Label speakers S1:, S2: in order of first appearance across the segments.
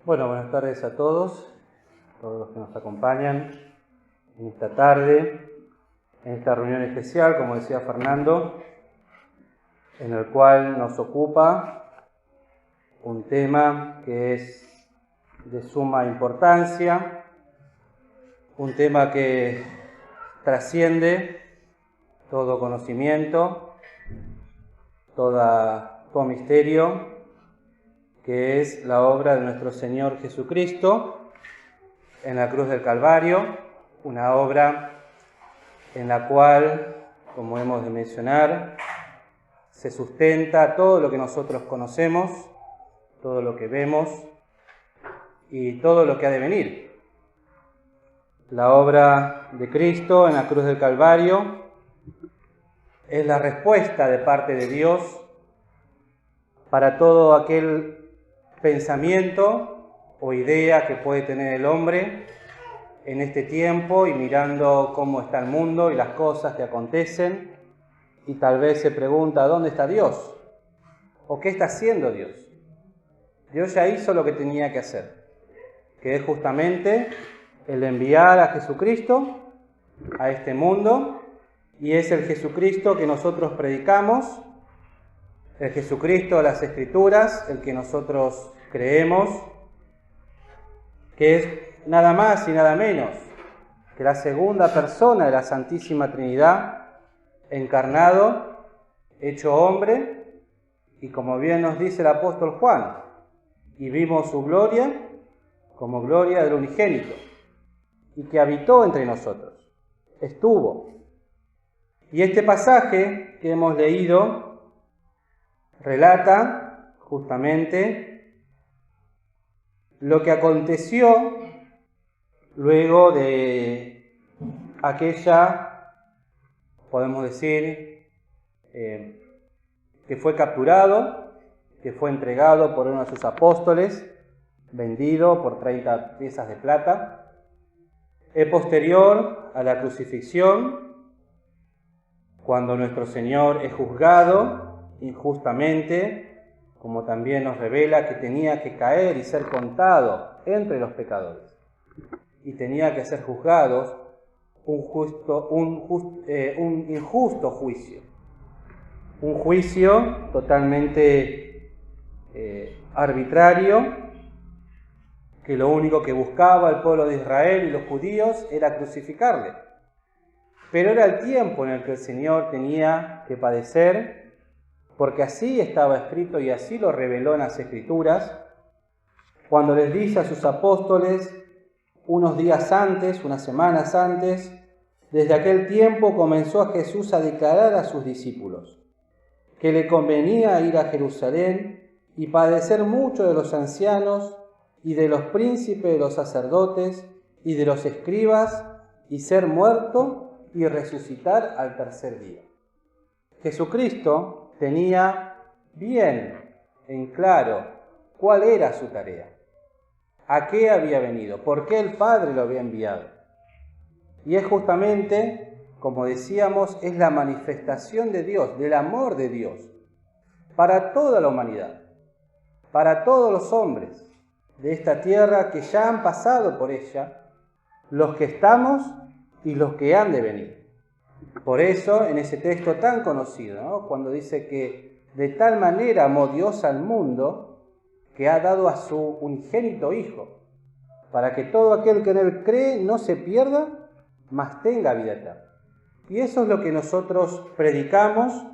S1: Bueno, buenas tardes a todos los que nos acompañan en esta tarde, en esta reunión especial, como decía Fernando, en el cual nos ocupa un tema que es de suma importancia, un tema que trasciende todo conocimiento, todo misterio, que es la obra de nuestro Señor Jesucristo en la cruz del Calvario, una obra en la cual, como hemos de mencionar, se sustenta todo lo que nosotros conocemos, todo lo que vemos y todo lo que ha de venir. La obra de Cristo en la cruz del Calvario es la respuesta de parte de Dios para todo aquel pensamiento o idea que puede tener el hombre en este tiempo y mirando cómo está el mundo y las cosas que acontecen, y tal vez se pregunta ¿dónde está Dios? ¿O qué está haciendo Dios? Dios ya hizo lo que tenía que hacer, que es justamente el enviar a Jesucristo a este mundo, y es el Jesucristo que nosotros predicamos, el Jesucristo de las Escrituras, el que nosotros creemos, que es nada más y nada menos que la segunda persona de la Santísima Trinidad, encarnado, hecho hombre, y como bien nos dice el apóstol Juan, y vimos su gloria como gloria del unigénito, y que habitó entre nosotros, estuvo. Y este pasaje que hemos leído relata justamente lo que aconteció luego de aquella, podemos decir, que fue capturado, que fue entregado por uno de sus apóstoles, vendido por 30 piezas de plata. Es posterior a la crucifixión, cuando nuestro Señor es juzgado injustamente, como también nos revela que tenía que caer y ser contado entre los pecadores, y tenía que ser juzgado un injusto juicio, un juicio totalmente arbitrario, que lo único que buscaba el pueblo de Israel y los judíos era crucificarle. Pero era el tiempo en el que el Señor tenía que padecer, porque así estaba escrito y así lo reveló en las Escrituras, cuando les dice a sus apóstoles unos días antes, unas semanas antes, desde aquel tiempo comenzó a Jesús a declarar a sus discípulos que le convenía ir a Jerusalén y padecer mucho de los ancianos y de los príncipes de los sacerdotes y de los escribas, y ser muerto y resucitar al tercer día. Jesucristo tenía bien en claro cuál era su tarea, a qué había venido, por qué el Padre lo había enviado. Y es justamente, como decíamos, es la manifestación de Dios, del amor de Dios, para toda la humanidad, para todos los hombres de esta tierra que ya han pasado por ella, los que estamos y los que han de venir. Por eso, en ese texto tan conocido, ¿no?, cuando dice que de tal manera amó Dios al mundo que ha dado a su unigénito Hijo, para que todo aquel que en él cree no se pierda, mas tenga vida eterna. Y eso es lo que nosotros predicamos,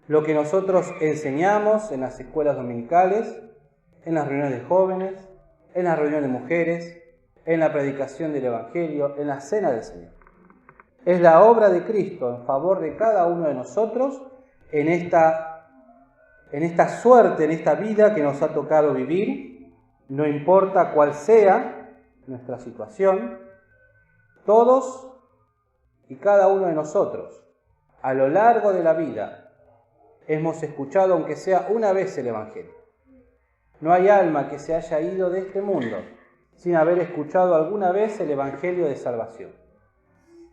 S1: lo que nosotros enseñamos en las escuelas dominicales, en las reuniones de jóvenes, en las reuniones de mujeres, en la predicación del Evangelio, en la cena del Señor. Es la obra de Cristo en favor de cada uno de nosotros en esta suerte, en esta vida que nos ha tocado vivir, no importa cuál sea nuestra situación. Todos y cada uno de nosotros, a lo largo de la vida, hemos escuchado, aunque sea una vez, el Evangelio. No hay alma que se haya ido de este mundo sin haber escuchado alguna vez el Evangelio de salvación.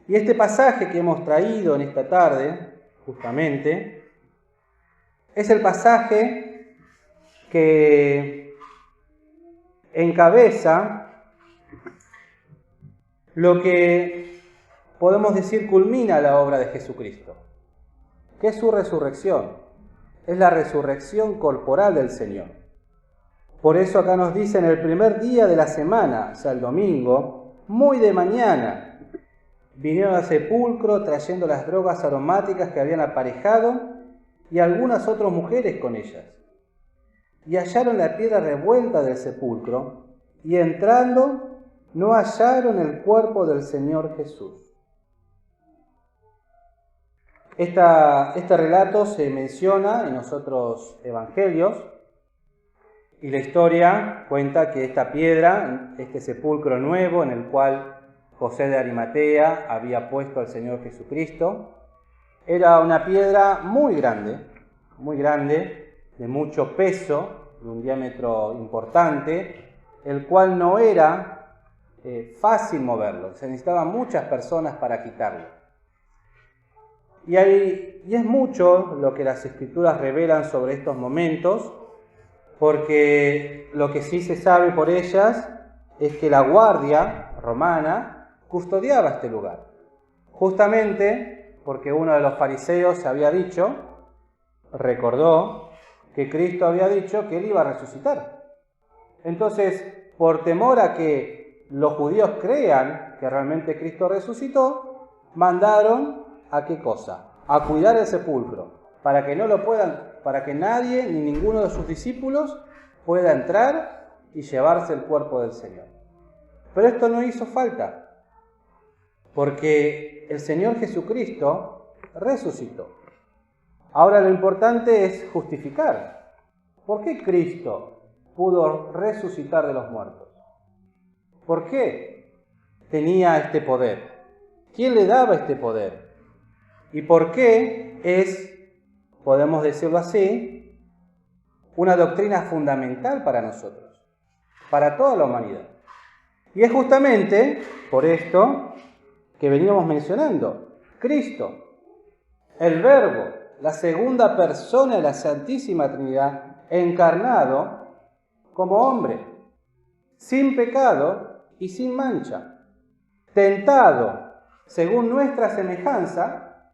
S1: Y este pasaje que hemos traído en esta tarde, justamente, es el pasaje que encabeza lo que podemos decir culmina la obra de Jesucristo, que es su resurrección. Es la resurrección corporal del Señor. Por eso acá nos dice en el primer día de la semana, o sea, el domingo, muy de mañana, vinieron al sepulcro trayendo las drogas aromáticas que habían aparejado y algunas otras mujeres con ellas. Y hallaron la piedra revuelta del sepulcro y entrando no hallaron el cuerpo del Señor Jesús. Este relato se menciona en los otros evangelios y la historia cuenta que esta piedra, este sepulcro nuevo en el cual José de Arimatea había puesto al Señor Jesucristo, era una piedra muy grande, de mucho peso, de un diámetro importante, el cual no era fácil moverlo, se necesitaban muchas personas para quitarlo. Y es mucho lo que las Escrituras revelan sobre estos momentos, porque lo que sí se sabe por ellas es que la guardia romana custodiaba este lugar. Justamente porque uno de los fariseos recordó que Cristo había dicho que Él iba a resucitar. Entonces, por temor a que los judíos crean que realmente Cristo resucitó, mandaron ¿a qué cosa? A cuidar el sepulcro, para que nadie ni ninguno de sus discípulos pueda entrar y llevarse el cuerpo del Señor. Pero esto no hizo falta, porque el Señor Jesucristo resucitó. Ahora lo importante es justificar. ¿Por qué Cristo pudo resucitar de los muertos? ¿Por qué tenía este poder? ¿Quién le daba este poder? ¿Y por qué es, podemos decirlo así, una doctrina fundamental para nosotros, para toda la humanidad? Y es justamente por esto que veníamos mencionando. Cristo, el Verbo, la segunda persona de la Santísima Trinidad, encarnado como hombre, sin pecado y sin mancha, tentado según nuestra semejanza,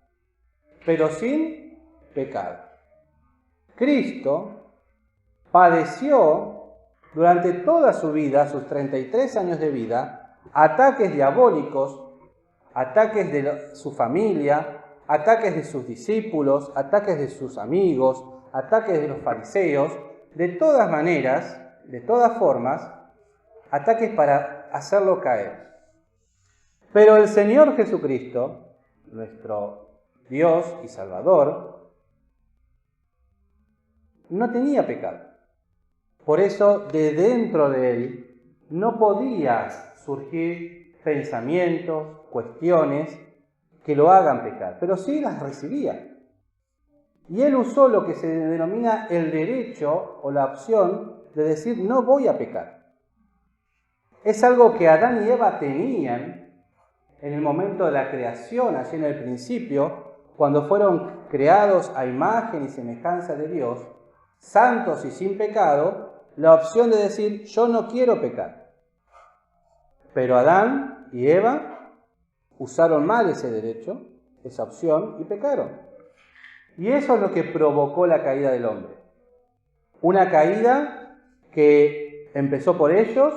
S1: pero sin pecado. Cristo padeció durante toda su vida, sus 33 años de vida, ataques diabólicos, ataques de su familia, ataques de sus discípulos, ataques de sus amigos, ataques de los fariseos, de todas maneras, de todas formas, ataques para hacerlo caer. Pero el Señor Jesucristo, nuestro Dios y Salvador, no tenía pecado. Por eso, de dentro de Él no podía surgir pensamientos, cuestiones que lo hagan pecar, pero sí las recibía. Y Él usó lo que se denomina el derecho o la opción de decir no voy a pecar. Es algo que Adán y Eva tenían en el momento de la creación, allí en el principio, cuando fueron creados a imagen y semejanza de Dios, santos y sin pecado, la opción de decir yo no quiero pecar. Pero Adán y Eva usaron mal ese derecho, esa opción, y pecaron. Y eso es lo que provocó la caída del hombre. Una caída que empezó por ellos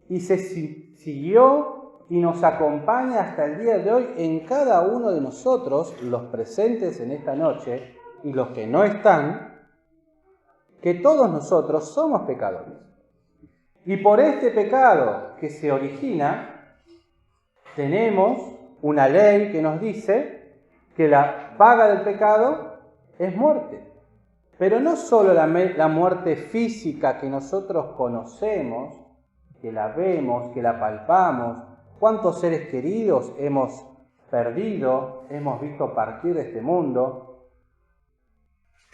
S1: y se siguió y nos acompaña hasta el día de hoy en cada uno de nosotros, los presentes en esta noche y los que no están, que todos nosotros somos pecadores. Y por este pecado que se origina, tenemos una ley que nos dice que la paga del pecado es muerte. Pero no solo la muerte física que nosotros conocemos, que la vemos, que la palpamos, cuántos seres queridos hemos perdido, hemos visto partir de este mundo.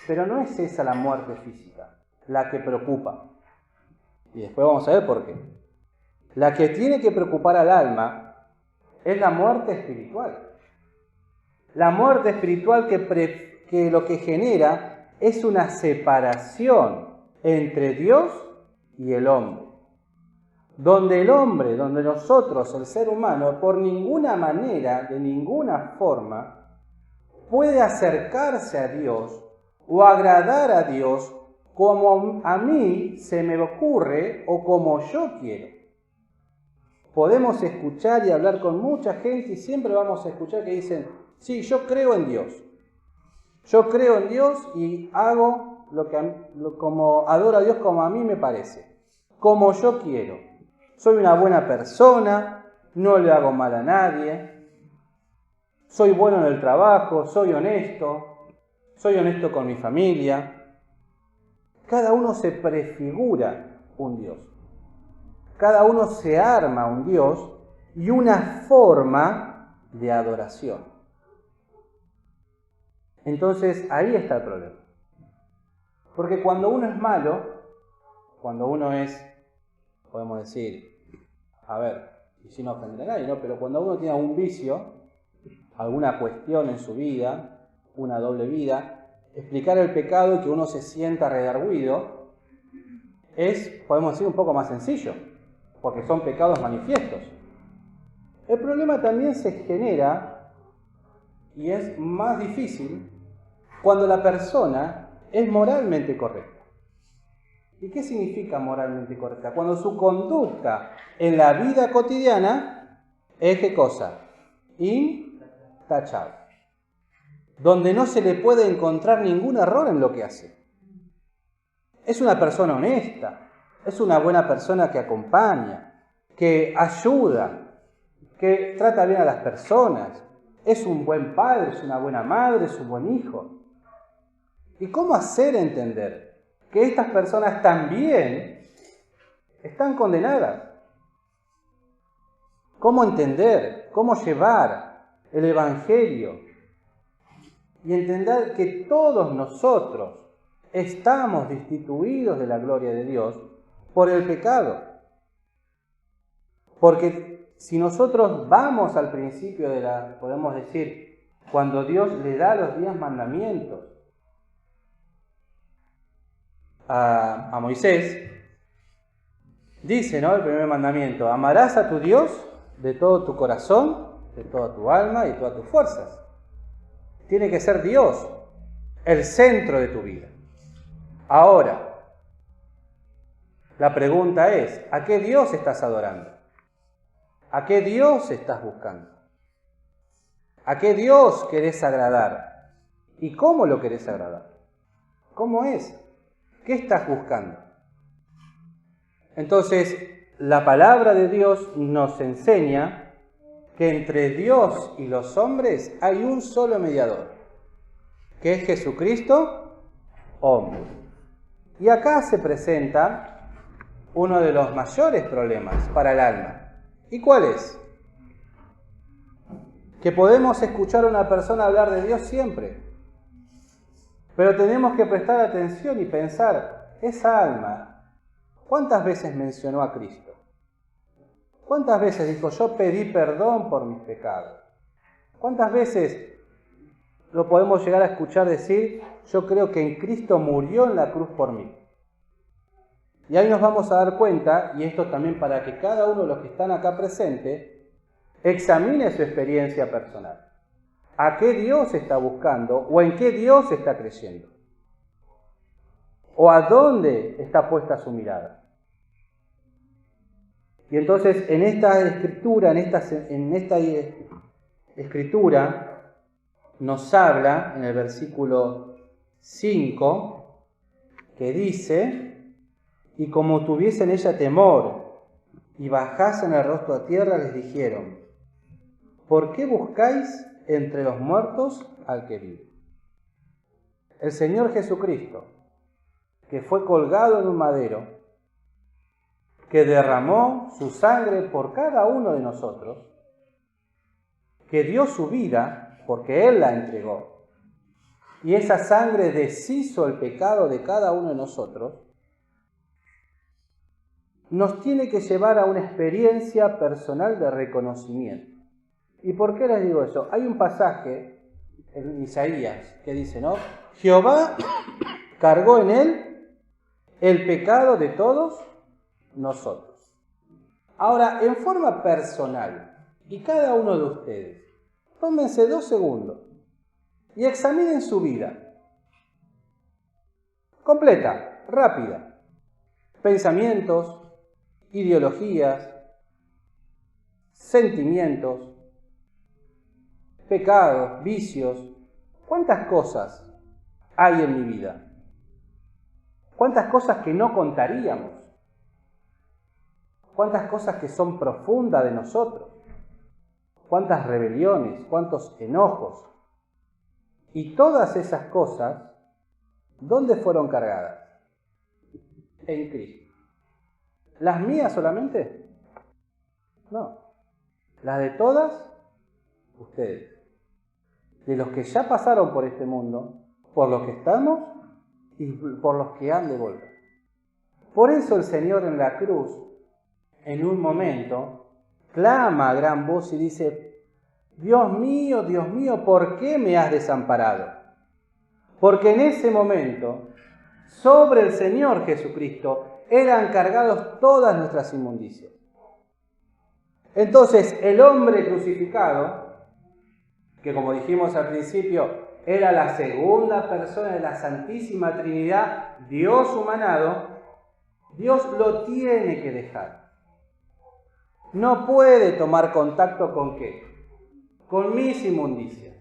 S1: Pero no es esa la muerte física, la que preocupa. Y después vamos a ver por qué. La que tiene que preocupar al alma es la muerte espiritual. La muerte espiritual que lo que genera es una separación entre Dios y el hombre. donde el hombre, donde nosotros, el ser humano, por ninguna manera, de ninguna forma, puede acercarse a Dios o agradar a Dios como a mí se me ocurre o como yo quiero. Podemos escuchar y hablar con mucha gente y siempre vamos a escuchar que dicen, sí, yo creo en Dios. Yo creo en Dios y hago como adoro a Dios como a mí me parece, como yo quiero. Soy una buena persona, no le hago mal a nadie, soy bueno en el trabajo, soy honesto con mi familia. Cada uno se prefigura un Dios. Cada uno se arma un Dios y una forma de adoración. Entonces, ahí está el problema. Porque cuando uno es malo, cuando uno es, podemos decir, a ver, y sin ofender a nadie, ¿no? Pero cuando uno tiene algún vicio, alguna cuestión en su vida, una doble vida, explicar el pecado y que uno se sienta redarguido es, podemos decir, un poco más sencillo, porque son pecados manifiestos. El problema también se genera, y es más difícil, cuando la persona es moralmente correcta. ¿Y qué significa moralmente correcta? Cuando su conducta en la vida cotidiana es, ¿qué cosa? Intachable. Donde no se le puede encontrar ningún error en lo que hace. Es una persona honesta, es una buena persona que acompaña, que ayuda, que trata bien a las personas, es un buen padre, es una buena madre, es un buen hijo. ¿Y cómo hacer entender que estas personas también están condenadas? ¿Cómo entender? ¿Cómo llevar el Evangelio? Y entender que todos nosotros estamos destituidos de la gloria de Dios por el pecado. Porque si nosotros vamos al principio podemos decir, cuando Dios le da los 10 mandamientos a Moisés, dice, ¿no? El primer mandamiento, amarás a tu Dios de todo tu corazón, de toda tu alma y de todas tus fuerzas. Tiene que ser Dios el centro de tu vida. Ahora, la pregunta es, ¿a qué Dios estás adorando? ¿A qué Dios estás buscando? ¿A qué Dios querés agradar? ¿Y cómo lo querés agradar? ¿Cómo es? ¿Qué estás buscando? Entonces, la palabra de Dios nos enseña que entre Dios y los hombres hay un solo mediador, que es Jesucristo, hombre. Y acá se presenta uno de los mayores problemas para el alma. ¿Y cuál es? Que podemos escuchar a una persona hablar de Dios siempre, pero tenemos que prestar atención y pensar, esa alma, ¿cuántas veces mencionó a Cristo? ¿Cuántas veces dijo, yo pedí perdón por mis pecados? ¿Cuántas veces lo podemos llegar a escuchar decir, yo creo que en Cristo murió en la cruz por mí? Y ahí nos vamos a dar cuenta, y esto también para que cada uno de los que están acá presentes examine su experiencia personal. ¿A qué Dios está buscando o en qué Dios está creyendo? ¿O a dónde está puesta su mirada? Y entonces en esta escritura, nos habla en el versículo 5 que dice, y como tuviesen ella temor y bajasen el rostro a tierra, les dijeron, ¿por qué buscáis entre los muertos al que vive? El Señor Jesucristo, que fue colgado en un madero, que derramó su sangre por cada uno de nosotros, que dio su vida porque Él la entregó, y esa sangre deshizo el pecado de cada uno de nosotros, nos tiene que llevar a una experiencia personal de reconocimiento. ¿Y por qué les digo eso? Hay un pasaje en Isaías que dice, ¿no? Jehová cargó en él el pecado de todos nosotros. Ahora, en forma personal, y cada uno de ustedes, tómense 2 segundos y examinen su vida. Completa, rápida. Pensamientos, ideologías, sentimientos, pecados, vicios. ¿Cuántas cosas hay en mi vida? ¿Cuántas cosas que no contaríamos? ¿Cuántas cosas que son profundas de nosotros? ¿Cuántas rebeliones? ¿Cuántos enojos? Y todas esas cosas, ¿dónde fueron cargadas? En Cristo. ¿Las mías solamente? No. Las de todas, ustedes. De los que ya pasaron por este mundo, por los que estamos y por los que han de volver. Por eso el Señor en la cruz, en un momento, clama a gran voz y dice: Dios mío, ¿por qué me has desamparado? Porque en ese momento, sobre el Señor Jesucristo, eran cargados todas nuestras inmundicias. Entonces, el hombre crucificado, que como dijimos al principio, era la segunda persona de la Santísima Trinidad, Dios humanado, Dios lo tiene que dejar. No puede tomar contacto ¿con qué? Con mis inmundicias.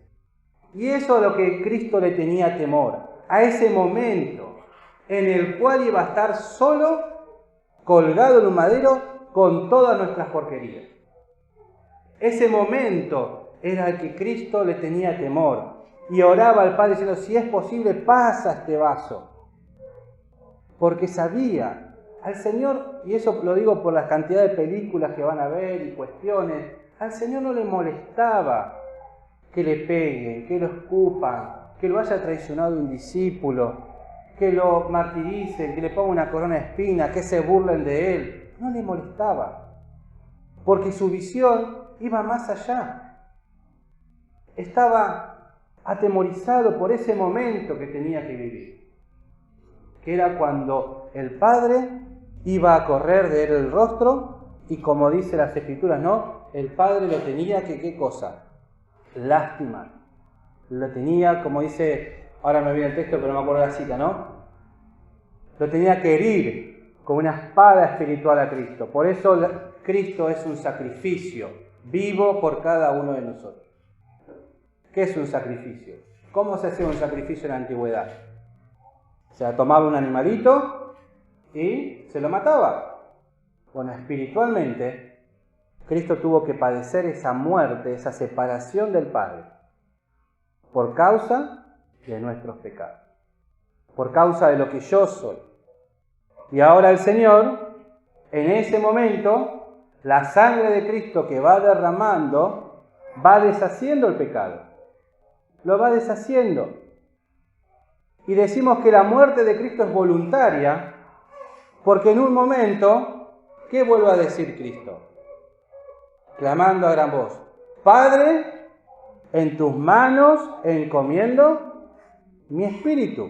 S1: Y eso es lo que Cristo le tenía temor, a ese momento en el cual iba a estar solo, colgado en un madero, con todas nuestras porquerías. Ese momento era el que Cristo le tenía temor y oraba al Padre diciendo: si es posible, pasa este vaso. Porque sabía al Señor, y eso lo digo por la cantidad de películas que van a ver y cuestiones, al Señor no le molestaba que le peguen, que lo escupan, que lo haya traicionado un discípulo, que lo martiricen, que le pongan una corona de espinas, que se burlen de él. No le molestaba, porque su visión iba más allá. Estaba atemorizado por ese momento que tenía que vivir, que era cuando el Padre iba a correr de él el rostro y, como dice las Escrituras, ¿no? El Padre lo tenía que, ¿qué cosa? Lastimar. Lo tenía, como dice, ahora me viene el texto, pero no me acuerdo la cita, ¿no? Lo tenía que herir con una espada espiritual a Cristo. Por eso Cristo es un sacrificio vivo por cada uno de nosotros. ¿Qué es un sacrificio? ¿Cómo se hacía un sacrificio en la antigüedad? O sea, tomaba un animalito y se lo mataba. Bueno, espiritualmente, Cristo tuvo que padecer esa muerte, esa separación del Padre, por causa de nuestros pecados, por causa de lo que yo soy. Y ahora el Señor, en ese momento, la sangre de Cristo que va derramando, va deshaciendo el pecado. Lo va deshaciendo. Y decimos que la muerte de Cristo es voluntaria, porque en un momento, ¿qué vuelve a decir Cristo? Clamando a gran voz: Padre, en tus manos encomiendo mi espíritu.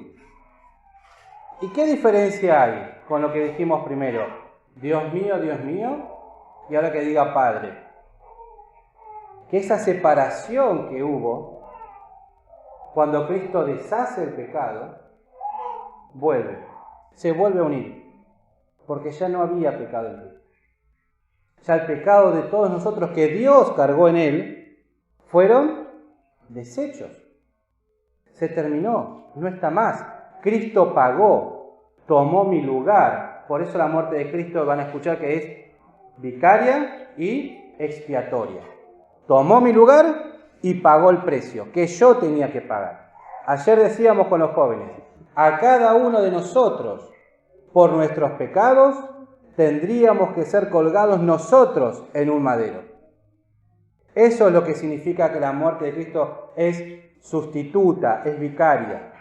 S1: ¿Y qué diferencia hay con lo que dijimos primero? Dios mío, y ahora que diga Padre. Que esa separación que hubo, cuando Cristo deshace el pecado, se vuelve a unir, porque ya no había pecado en Cristo. Ya el pecado de todos nosotros que Dios cargó en Él, fueron deshechos. Se terminó, no está más. Cristo pagó, tomó mi lugar. Por eso la muerte de Cristo van a escuchar que es vicaria y expiatoria. Tomó mi lugar y pagó el precio que yo tenía que pagar. Ayer decíamos con los jóvenes, a cada uno de nosotros, por nuestros pecados, tendríamos que ser colgados nosotros en un madero. Eso es lo que significa que la muerte de Cristo es sustituta, es vicaria.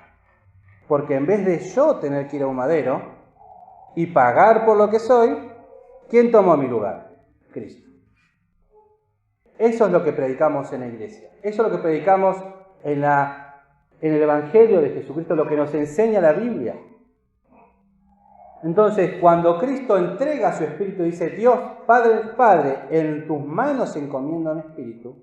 S1: Porque en vez de yo tener que ir a un madero y pagar por lo que soy, ¿quién tomó mi lugar? Cristo. Eso es lo que predicamos en la iglesia. Eso es lo que predicamos en el Evangelio de Jesucristo, lo que nos enseña la Biblia. Entonces, cuando Cristo entrega su espíritu, dice: Dios, Padre, en tus manos encomiendo mi espíritu,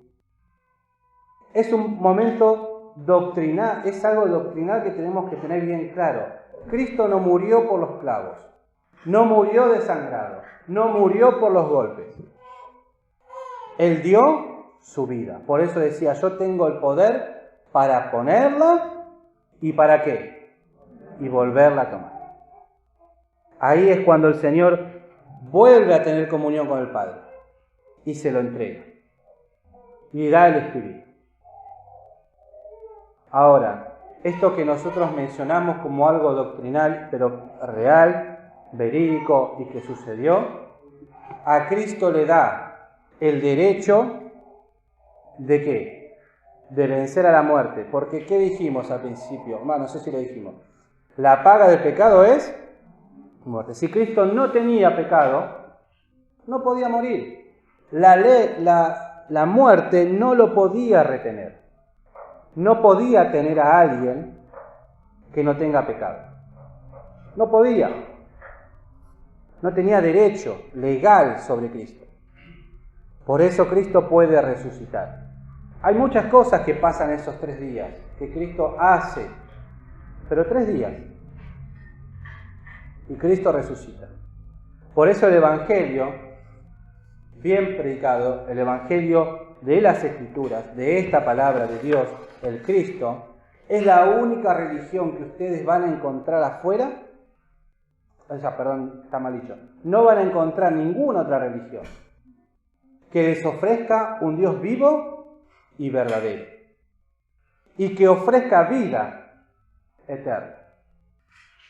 S1: es un momento doctrinal, es algo doctrinal que tenemos que tener bien claro. Cristo no murió por los clavos, no murió desangrado, no murió por los golpes. Él dio su vida. Por eso decía: yo tengo el poder para ponerla y ¿para qué? Y volverla a tomar. Ahí es cuando el Señor vuelve a tener comunión con el Padre y se lo entrega y da el Espíritu. Ahora, esto que nosotros mencionamos como algo doctrinal, pero real, verídico y que sucedió, a Cristo le da el derecho ¿de qué? De vencer a la muerte. Porque ¿qué dijimos al principio? No sé si lo dijimos. La paga del pecado es muerte. Si Cristo no tenía pecado, no podía morir. La muerte no lo podía retener. No podía tener a alguien que no tenga pecado. No podía. No tenía derecho legal sobre Cristo. Por eso Cristo puede resucitar. Hay muchas cosas que pasan esos 3 días, que Cristo hace, pero 3 días. Y Cristo resucita. Por eso el Evangelio, bien predicado, el Evangelio de las Escrituras, de esta palabra de Dios, el Cristo, es la única religión que ustedes van a encontrar afuera. Está mal dicho. No van a encontrar ninguna otra religión que les ofrezca un Dios vivo y verdadero, y que ofrezca vida eterna.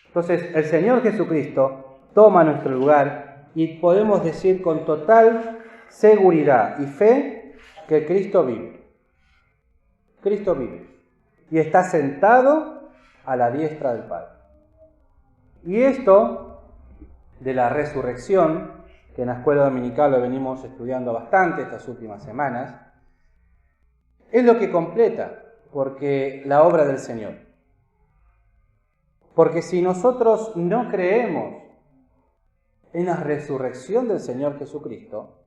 S1: Entonces, el Señor Jesucristo toma nuestro lugar y podemos decir con total seguridad y fe que Cristo vive. Cristo vive y está sentado a la diestra del Padre. Y esto de la resurrección, que en la escuela dominical lo venimos estudiando bastante estas últimas semanas, es lo que completa porque la obra del Señor. Porque si nosotros no creemos en la resurrección del Señor Jesucristo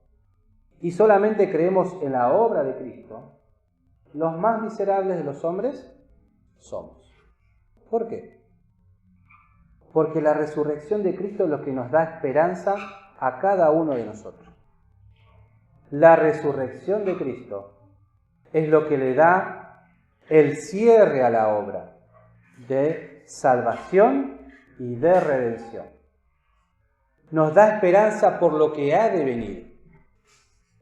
S1: y solamente creemos en la obra de Cristo, los más miserables de los hombres somos. ¿Por qué? Porque la resurrección de Cristo es lo que nos da esperanza a cada uno de nosotros. La resurrección de Cristo es lo que le da el cierre a la obra de salvación y de redención. Nos da esperanza por lo que ha de venir.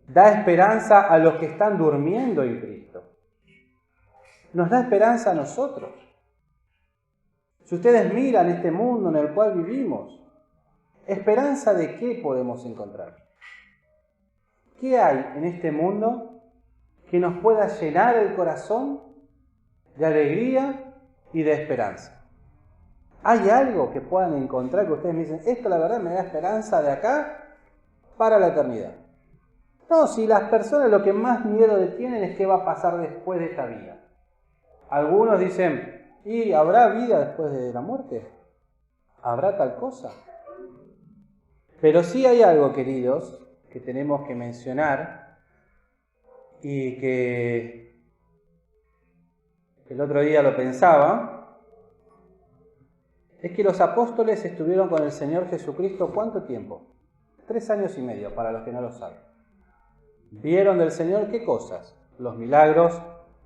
S1: Da esperanza a los que están durmiendo en Cristo. Nos da esperanza a nosotros. Si ustedes miran este mundo en el cual vivimos, ¿esperanza de qué podemos encontrar? ¿Qué hay en este mundo que nos pueda llenar el corazón de alegría y de esperanza? ¿Hay algo que puedan encontrar que ustedes me dicen, esto la verdad me da esperanza de acá para la eternidad? No, si las personas lo que más miedo tienen es qué va a pasar después de esta vida. Algunos dicen, ¿y habrá vida después de la muerte? ¿Habrá tal cosa? Pero sí hay algo, queridos, que tenemos que mencionar y que el otro día lo pensaba, es que los apóstoles estuvieron con el Señor Jesucristo ¿cuánto tiempo? 3 años y medio, para los que no lo saben. ¿Vieron del Señor qué cosas? Los milagros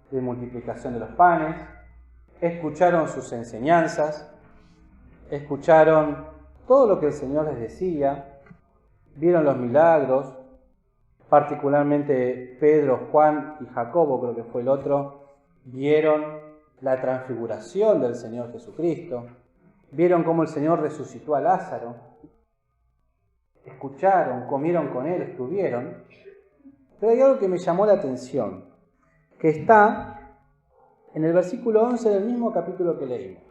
S1: de multiplicación de los panes, escucharon sus enseñanzas, escucharon todo lo que el Señor les decía, vieron los milagros, particularmente Pedro, Juan y Jacobo, creo que fue el otro, vieron la transfiguración del Señor Jesucristo, vieron cómo el Señor resucitó a Lázaro, escucharon, comieron con Él, estuvieron. Pero hay algo que me llamó la atención, que está en el versículo 11 del mismo capítulo que leímos.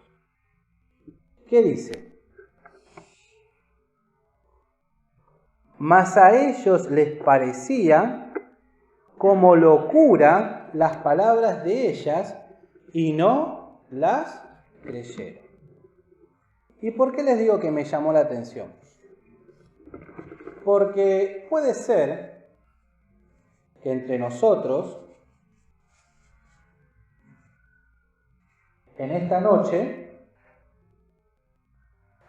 S1: ¿Qué dice? Mas a ellos les parecía como locura las palabras de ellas y no las creyeron. ¿Y por qué les digo que me llamó la atención? Porque puede ser que entre nosotros, en esta noche,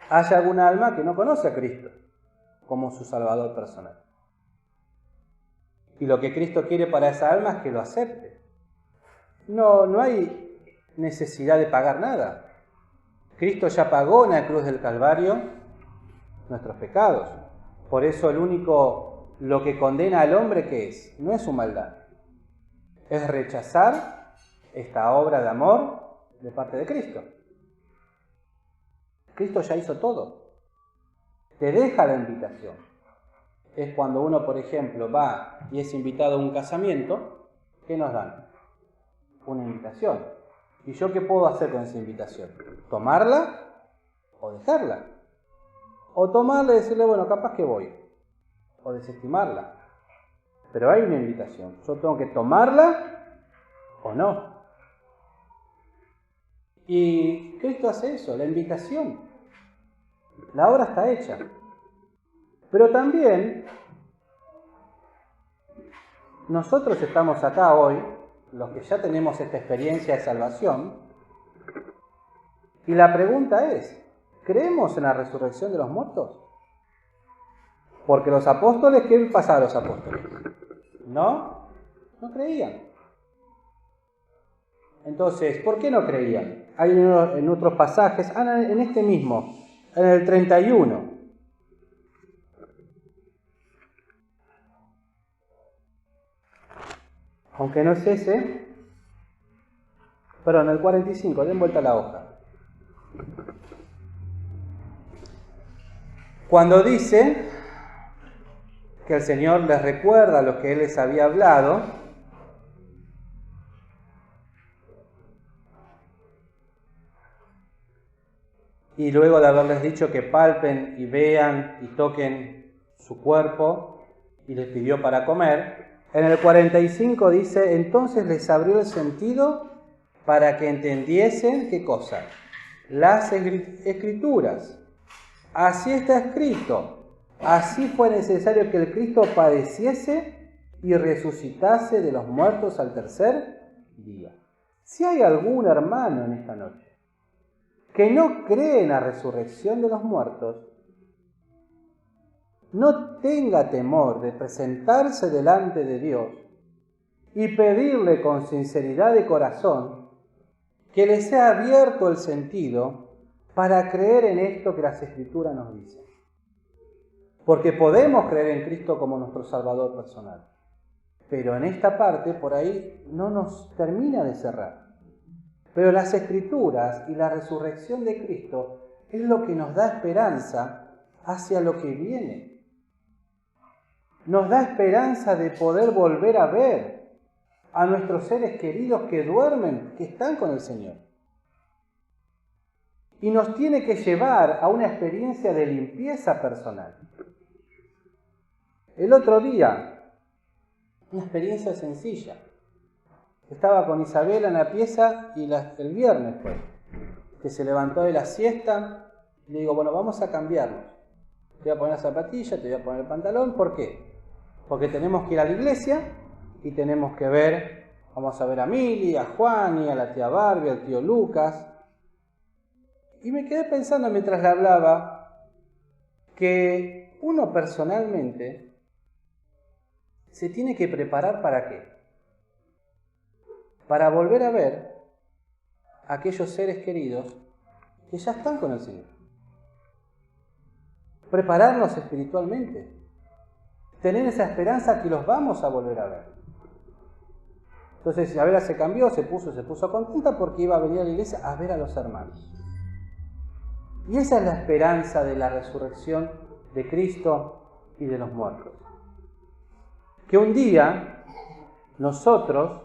S1: haya algún alma que no conoce a Cristo como su Salvador personal. Y lo que Cristo quiere para esa alma es que lo acepte. No hay necesidad de pagar nada. Cristo ya pagó en la cruz del Calvario nuestros pecados. Por eso lo que condena al hombre, ¿qué es? No es su maldad. Es rechazar esta obra de amor de parte de Cristo. Cristo ya hizo todo. Te deja la invitación. Es cuando uno, por ejemplo, va y es invitado a un casamiento, ¿qué nos dan? Una invitación. ¿Y yo qué puedo hacer con esa invitación? ¿Tomarla o dejarla? O tomarla y decirle, bueno, capaz que voy. O desestimarla. Pero hay una invitación. Yo tengo que tomarla o no. Y Cristo hace eso, la invitación. La obra está hecha. Pero también nosotros estamos acá hoy, los que ya tenemos esta experiencia de salvación, y la pregunta es, ¿creemos en la resurrección de los muertos? Porque los apóstoles, ¿qué pasaba a los apóstoles? No creían. Entonces, ¿por qué no creían? Hay en otros pasajes, en este mismo, en el 31. Aunque no es ese, perdón, el 45, den vuelta a la hoja. Cuando dice que el Señor les recuerda lo que Él les había hablado, y luego de haberles dicho que palpen y vean y toquen su cuerpo, y les pidió para comer, en el 45 dice, entonces les abrió el sentido para que entendiesen, ¿qué cosa? Las Escrituras. Así está escrito, así fue necesario que el Cristo padeciese y resucitase de los muertos al tercer día. Si hay algún hermano en esta noche que no cree en la resurrección de los muertos, no tenga temor de presentarse delante de Dios y pedirle con sinceridad de corazón que le sea abierto el sentido para creer en esto que las Escrituras nos dicen. Porque podemos creer en Cristo como nuestro Salvador personal, pero en esta parte por ahí no nos termina de cerrar. Pero las Escrituras y la resurrección de Cristo es lo que nos da esperanza hacia lo que viene. Nos da esperanza de poder volver a ver a nuestros seres queridos que duermen, que están con el Señor. Y nos tiene que llevar a una experiencia de limpieza personal. El otro día, una experiencia sencilla. Estaba con Isabela en la pieza y el viernes fue, que se levantó de la siesta y le digo, bueno, vamos a cambiarnos. Te voy a poner la zapatilla, te voy a poner el pantalón. ¿Por qué? Porque tenemos que ir a la iglesia y tenemos que vamos a ver a Mili, a Juani, a la tía Barbie, al tío Lucas. Y me quedé pensando mientras le hablaba que uno personalmente se tiene que preparar ¿para qué? Para volver a ver a aquellos seres queridos que ya están con el Señor. Prepararnos espiritualmente. Tener esa esperanza que los vamos a volver a ver. Entonces Isabela se cambió, se puso contenta porque iba a venir a la iglesia a ver a los hermanos. Y esa es la esperanza de la resurrección de Cristo y de los muertos. Que un día nosotros,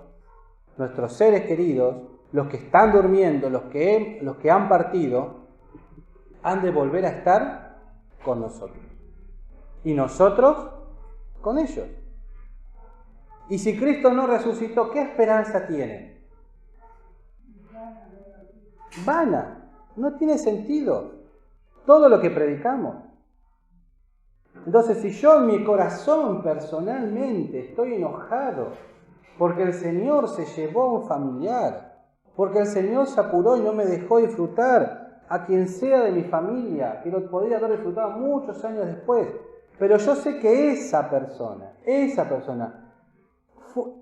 S1: nuestros seres queridos, los que están durmiendo, los que han partido, han de volver a estar con nosotros. Y nosotros con ellos. Y si Cristo no resucitó, ¿qué esperanza tienen? Vana, no tiene sentido. todo lo que predicamos. Entonces, si yo en mi corazón personalmente estoy enojado porque el Señor se llevó a un familiar, porque el Señor se apuró y no me dejó disfrutar a quien sea de mi familia, que lo podría haber disfrutado muchos años después, pero yo sé que esa persona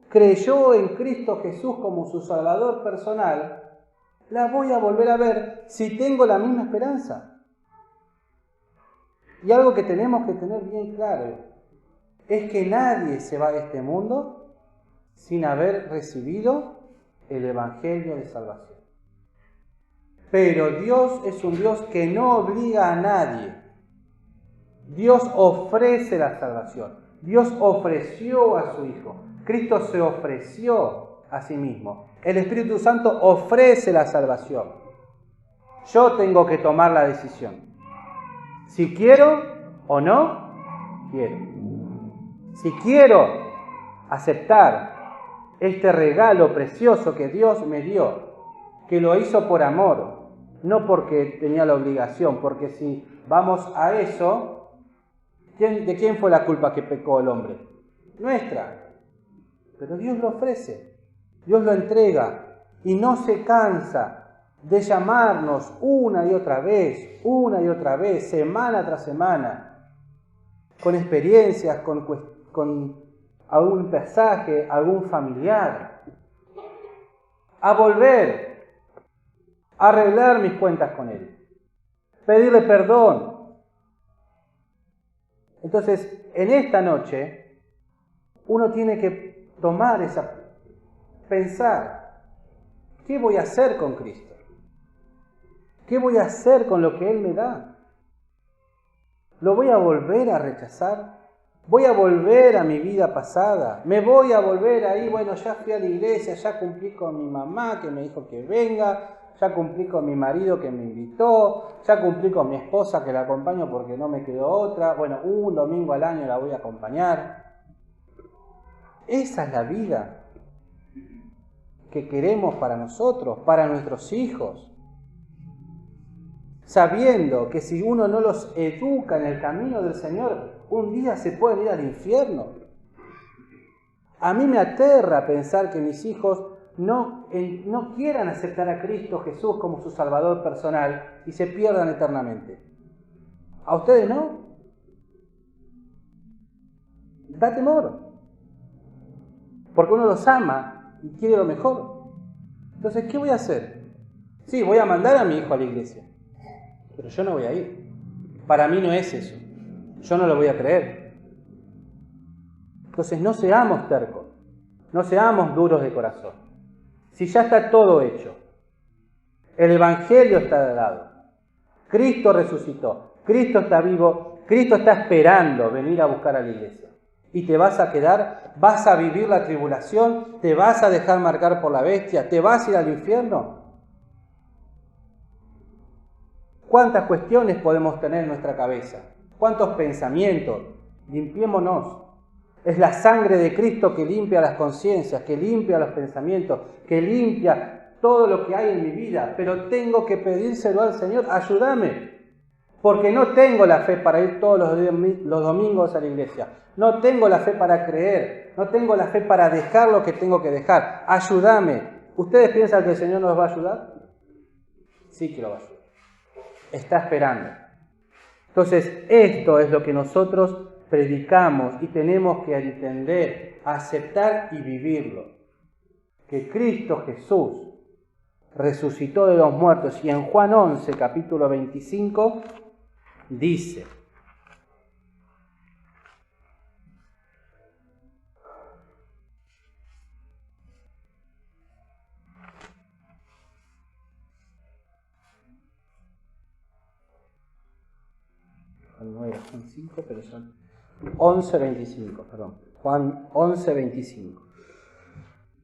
S1: creyó en Cristo Jesús como su Salvador personal, la voy a volver a ver si tengo la misma esperanza. Y algo que tenemos que tener bien claro es que nadie se va de este mundo sin haber recibido el Evangelio de salvación. Pero Dios es un Dios que no obliga a nadie. Dios ofrece la salvación. Dios ofreció a su Hijo. Cristo se ofreció a sí mismo. El Espíritu Santo ofrece la salvación. Yo tengo que tomar la decisión. Si quiero o no quiero. Si quiero aceptar este regalo precioso que Dios me dio, que lo hizo por amor, no porque tenía la obligación, porque si vamos a eso, ¿de quién fue la culpa que pecó el hombre? Nuestra. Pero Dios lo ofrece, Dios lo entrega y no se cansa de llamarnos una y otra vez, semana tras semana, con experiencias, con algún pasaje, algún familiar, a volver, a arreglar mis cuentas con Él, pedirle perdón. Entonces, en esta noche, uno tiene que pensar, ¿qué voy a hacer con Cristo? ¿Qué voy a hacer con lo que Él me da? ¿Lo voy a volver a rechazar? ¿Voy a volver a mi vida pasada? ¿Me voy a volver ahí? Bueno, ya fui a la iglesia, ya cumplí con mi mamá que me dijo que venga, ya cumplí con mi marido que me invitó, ya cumplí con mi esposa que la acompaño porque no me quedó otra. Bueno, un domingo al año la voy a acompañar. Esa es la vida que queremos para nosotros, para nuestros hijos. Sabiendo que si uno no los educa en el camino del Señor, un día se pueden ir al infierno. A mí me aterra pensar que mis hijos no quieran aceptar a Cristo Jesús como su Salvador personal y se pierdan eternamente. ¿A ustedes no? Da temor. Porque uno los ama y quiere lo mejor. Entonces, ¿qué voy a hacer? Sí, voy a mandar a mi hijo a la iglesia. Pero yo no voy a ir. Para mí no es eso. Yo no lo voy a creer. Entonces no seamos tercos. No seamos duros de corazón. Si ya está todo hecho. El Evangelio está de lado. Cristo resucitó. Cristo está vivo. Cristo está esperando venir a buscar a la iglesia. Y te vas a quedar, vas a vivir la tribulación, te vas a dejar marcar por la bestia, te vas a ir al infierno. ¿Cuántas cuestiones podemos tener en nuestra cabeza? ¿Cuántos pensamientos? Limpiémonos. Es la sangre de Cristo que limpia las conciencias, que limpia los pensamientos, que limpia todo lo que hay en mi vida. Pero tengo que pedírselo al Señor, ayúdame. Porque no tengo la fe para ir todos los domingos a la iglesia. No tengo la fe para creer. No tengo la fe para dejar lo que tengo que dejar. Ayúdame. ¿Ustedes piensan que el Señor nos va a ayudar? Sí que lo va a ayudar. Está esperando. Entonces, esto es lo que nosotros predicamos y tenemos que entender, aceptar y vivirlo. Que Cristo Jesús resucitó de los muertos y en Juan 11, capítulo 25, dice: no era Juan 5, pero son 11:25, perdón. Juan 11:25.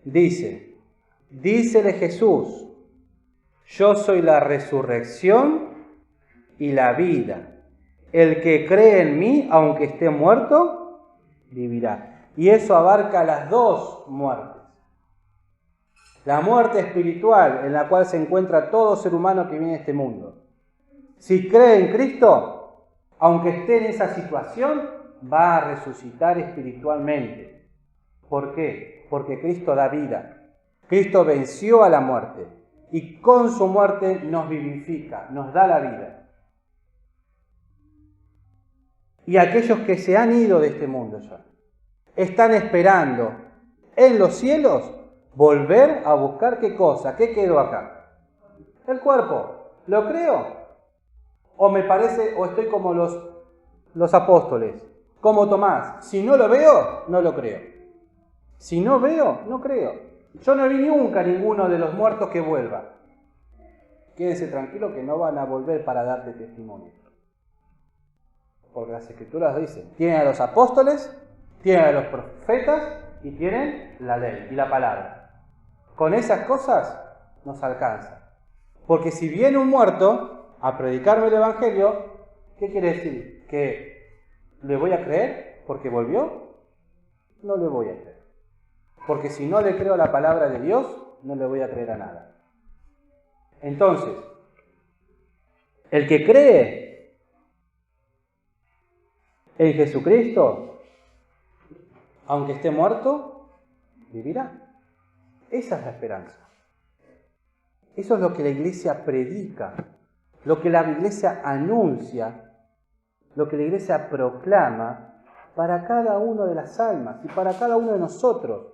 S1: Dícele Jesús: yo soy la resurrección y la vida. El que cree en mí, aunque esté muerto, vivirá. Y eso abarca las dos muertes. La muerte espiritual, en la cual se encuentra todo ser humano que viene a este mundo. Si cree en Cristo, aunque esté en esa situación, va a resucitar espiritualmente. ¿Por qué? Porque Cristo da vida. Cristo venció a la muerte y con su muerte nos vivifica, nos da la vida. Y aquellos que se han ido de este mundo ya, están esperando en los cielos volver a buscar ¿qué cosa? ¿Qué quedó acá? El cuerpo. ¿Lo creo? O me parece, o estoy como los apóstoles, como Tomás. Si no lo veo, no lo creo. Si no veo, no creo. Yo no vi nunca ninguno de los muertos que vuelva. Quédense tranquilos que no van a volver para darte testimonio. Porque las Escrituras dicen, tienen a los apóstoles, tienen a los profetas y tienen la ley y la palabra. Con esas cosas nos alcanza. Porque si viene un muerto a predicarme el Evangelio, ¿qué quiere decir? ¿Que le voy a creer porque volvió? No le voy a creer. Porque si no le creo a la palabra de Dios, no le voy a creer a nada. Entonces, el que cree en Jesucristo, aunque esté muerto, vivirá. Esa es la esperanza. Eso es lo que la iglesia predica, lo que la iglesia anuncia, lo que la iglesia proclama para cada una de las almas y para cada uno de nosotros,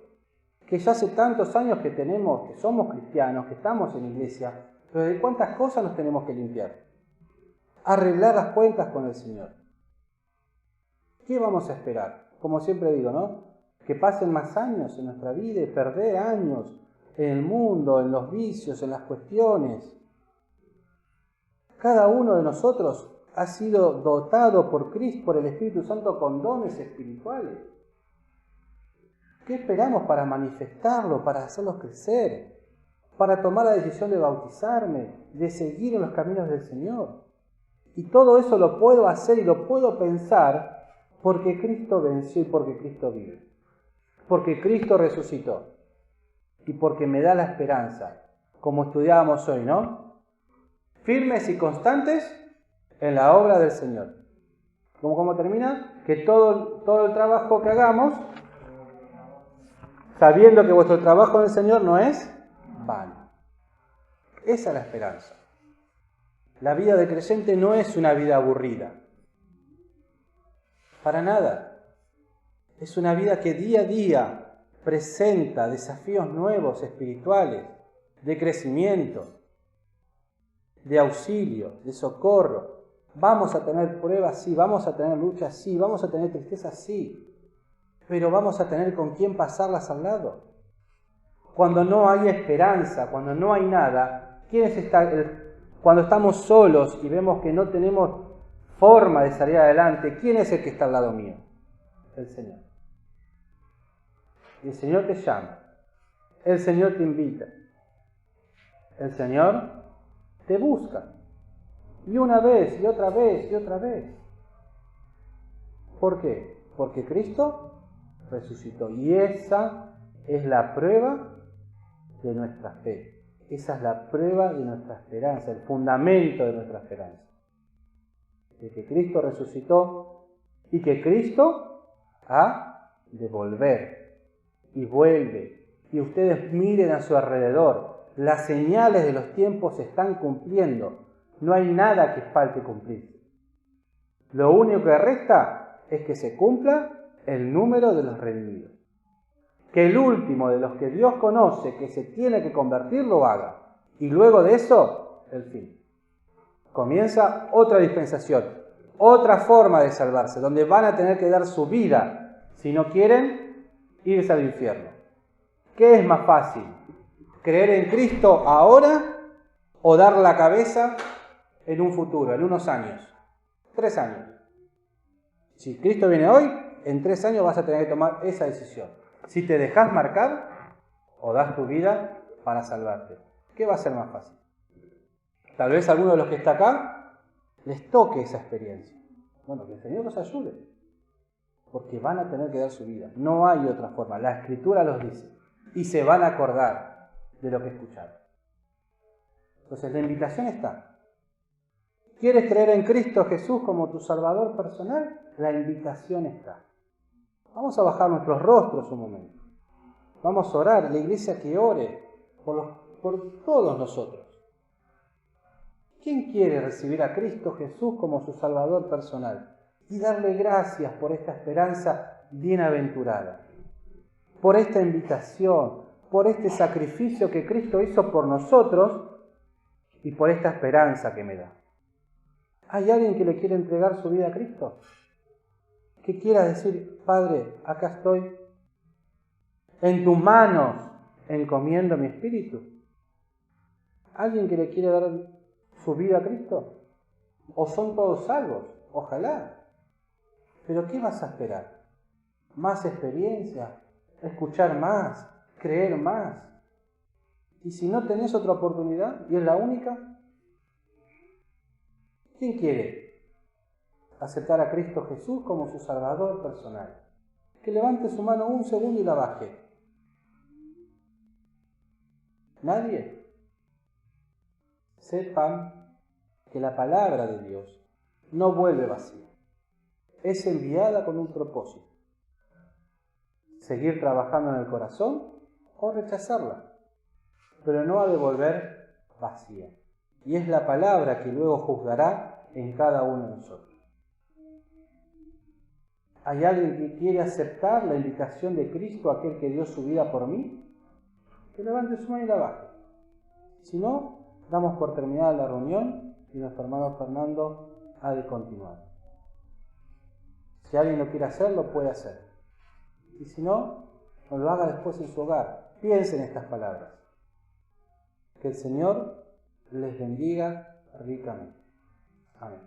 S1: que ya hace tantos años que tenemos, que somos cristianos, que estamos en iglesia, pero de cuántas cosas nos tenemos que limpiar. Arreglar las cuentas con el Señor. ¿Qué vamos a esperar? Como siempre digo, ¿no? Que pasen más años en nuestra vida y perder años en el mundo, en los vicios, en las cuestiones. Cada uno de nosotros ha sido dotado por Cristo, por el Espíritu Santo, con dones espirituales. ¿Qué esperamos para manifestarlo, para hacerlos crecer, para tomar la decisión de bautizarme, de seguir en los caminos del Señor? Y todo eso lo puedo hacer y lo puedo pensar porque Cristo venció y porque Cristo vive. Porque Cristo resucitó. Y porque me da la esperanza, como estudiábamos hoy, ¿no? Firmes y constantes en la obra del Señor. ¿Cómo termina? Que todo el trabajo que hagamos, sabiendo que vuestro trabajo en el Señor no es vano. Esa es la esperanza. La vida de creyente no es una vida aburrida. Para nada. Es una vida que día a día presenta desafíos nuevos espirituales, de crecimiento, de auxilio, de socorro. Vamos a tener pruebas, sí, vamos a tener luchas, sí, vamos a tener tristeza, sí, pero vamos a tener con quién pasarlas al lado. Cuando no hay esperanza, cuando no hay nada, cuando estamos solos y vemos que no tenemos forma de salir adelante, ¿quién es el que está al lado mío? El Señor. Y el Señor te llama, el Señor te invita, el Señor te busca. Y una vez, y otra vez, y otra vez. ¿Por qué? Porque Cristo resucitó. Y esa es la prueba de nuestra fe. Esa es la prueba de nuestra esperanza, el fundamento de nuestra esperanza. De que Cristo resucitó y que Cristo ha de volver. Y vuelve. Y ustedes miren a su alrededor. Las señales de los tiempos se están cumpliendo. No hay nada que falte cumplir. Lo único que resta es que se cumpla el número de los redimidos. Que el último de los que Dios conoce que se tiene que convertir lo haga. Y luego de eso, el fin. Comienza otra dispensación, otra forma de salvarse, donde van a tener que dar su vida, si no quieren, irse al infierno. ¿Qué es más fácil? ¿Creer en Cristo ahora o dar la cabeza en un futuro, en unos años? 3 años. Si Cristo viene hoy, en 3 años vas a tener que tomar esa decisión. Si te dejas marcar o das tu vida para salvarte. ¿Qué va a ser más fácil? Tal vez a alguno de los que está acá les toque esa experiencia. Bueno, que el Señor los ayude. Porque van a tener que dar su vida. No hay otra forma. La Escritura los dice. Y se van a acordar de lo que escucharon. Entonces la invitación está. ¿Quieres creer en Cristo Jesús como tu Salvador personal? La invitación está. Vamos a bajar nuestros rostros un momento. Vamos a orar, la iglesia que ore por todos nosotros. ¿Quién quiere recibir a Cristo Jesús como su Salvador personal? Y darle gracias por esta esperanza bienaventurada, por esta invitación, por este sacrificio que Cristo hizo por nosotros y por esta esperanza que me da. ¿Hay alguien que le quiere entregar su vida a Cristo? Que quiera decir, Padre, acá estoy, en tus manos encomiendo mi espíritu. ¿Alguien que le quiere dar su vida a Cristo? ¿O son todos salvos? Ojalá. ¿Pero qué vas a esperar? ¿Más experiencia? ¿Escuchar más? ¿Creer más? Y si no tenés otra oportunidad y es la única, ¿quién quiere aceptar a Cristo Jesús como su Salvador personal? Que levante su mano un segundo y la baje. ¿Nadie? Sepan que la palabra de Dios no vuelve vacía. Es enviada con un propósito. Seguir trabajando en el corazón o rechazarla. Pero no ha de volver vacía. Y es la palabra que luego juzgará en cada uno de nosotros. ¿Hay alguien que quiere aceptar la invitación de Cristo, aquel que dio su vida por mí? Que levante su mano y la baje. Si no, damos por terminada la reunión y nuestro hermano Fernando ha de continuar. Si alguien lo quiere hacer, lo puede hacer. Y si no, no lo haga después en su hogar. Piensen en estas palabras. Que el Señor les bendiga ricamente. Amén.